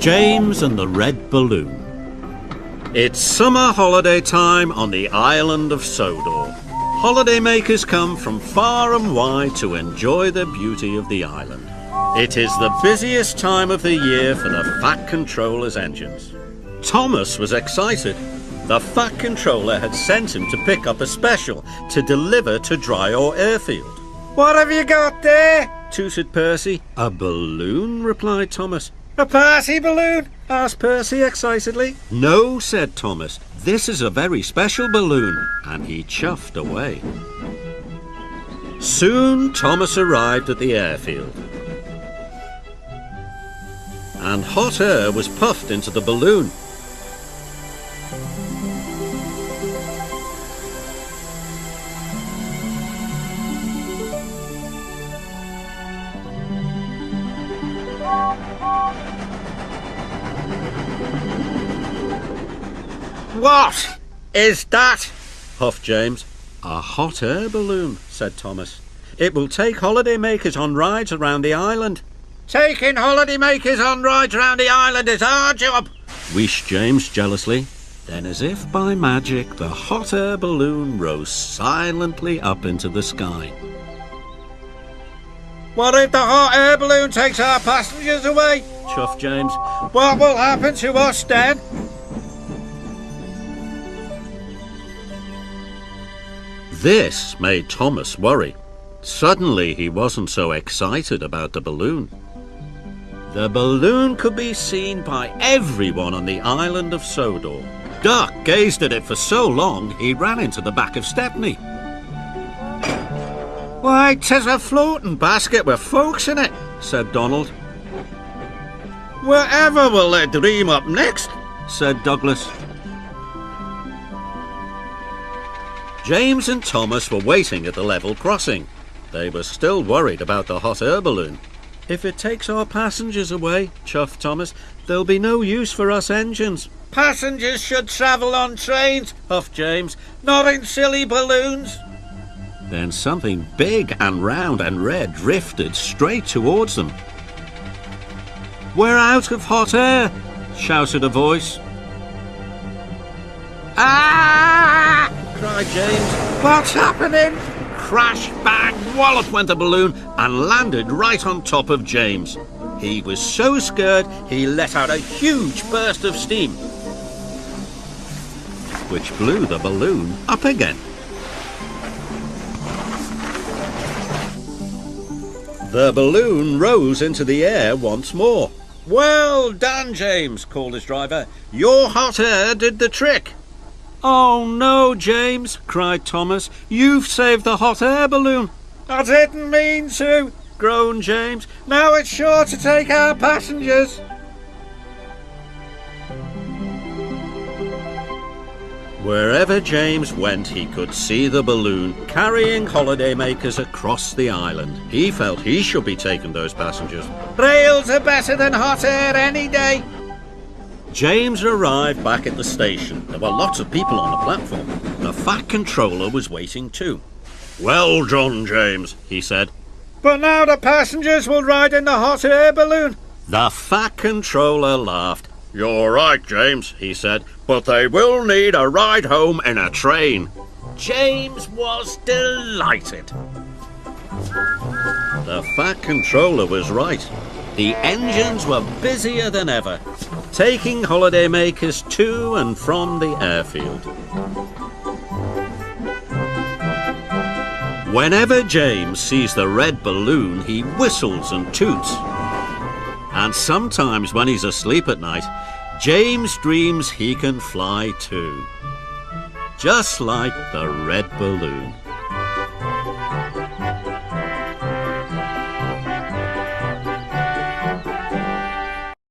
James and the Red Balloon. It's summer holiday time on the island of Sodor. Holidaymakers come from far and wide to enjoy the beauty of the island. It is the busiest time of the year for the Fat Controller's engines. Thomas was excited. The Fat Controller had sent him to pick up a special to deliver to Dryor Airfield. What have you got there? Tooted Percy. A balloon, replied Thomas. A party balloon? Asked Percy excitedly. No, said Thomas. This is a very special balloon. And he chuffed away. Soon Thomas arrived at the airfield. And hot air was puffed into the balloon. What is that? Huffed James. A hot air balloon, said Thomas. It will take holidaymakers on rides around the island. Taking holidaymakers on rides around the island is our job, wheezed James jealously. Then, as if by magic, the hot air balloon rose silently up into the sky. What if the hot air balloon takes our passengers away? Chuffed James. What will happen to us then? This made Thomas worry. Suddenly he wasn't so excited about the balloon. The balloon could be seen by everyone on the island of Sodor. Duck gazed at it for so long he ran into the back of Stepney. Why, 'tis a floating basket with folks in it, said Donald. Wherever will they dream up next? Said Douglas. James and Thomas were waiting at the level crossing. They were still worried about the hot air balloon. If it takes our passengers away, chuffed Thomas, there'll be no use for us engines. Passengers should travel on trains, huffed James, not in silly balloons. Then something big and round and red drifted straight towards them. We're out of hot air, shouted a voice. Ah! cried James. What's happening? Crash, bang, wallop went the balloon and landed right on top of James. He was so scared he let out a huge burst of steam, which blew the balloon up again. The balloon rose into the air once more. Well done, James, called his driver. Your hot air did the trick. Oh no, James, cried Thomas. You've saved the hot air balloon. I didn't mean to, groaned James. Now it's sure to take our passengers. Wherever James went, he could see the balloon carrying holidaymakers across the island. He felt he should be taking those passengers. Rails are better than hot air any day. James arrived back at the station. There were lots of people on the platform. The Fat Controller was waiting too. Well done, James, he said. But now the passengers will ride in the hot air balloon. The Fat Controller laughed. You're right, James, he said, but they will need a ride home in a train. James was delighted. The Fat Controller was right. The engines were busier than ever, taking holidaymakers to and from the airfield. Whenever James sees the red balloon, he whistles and toots. And sometimes when he's asleep at night, James dreams he can fly too. Just like the red balloon.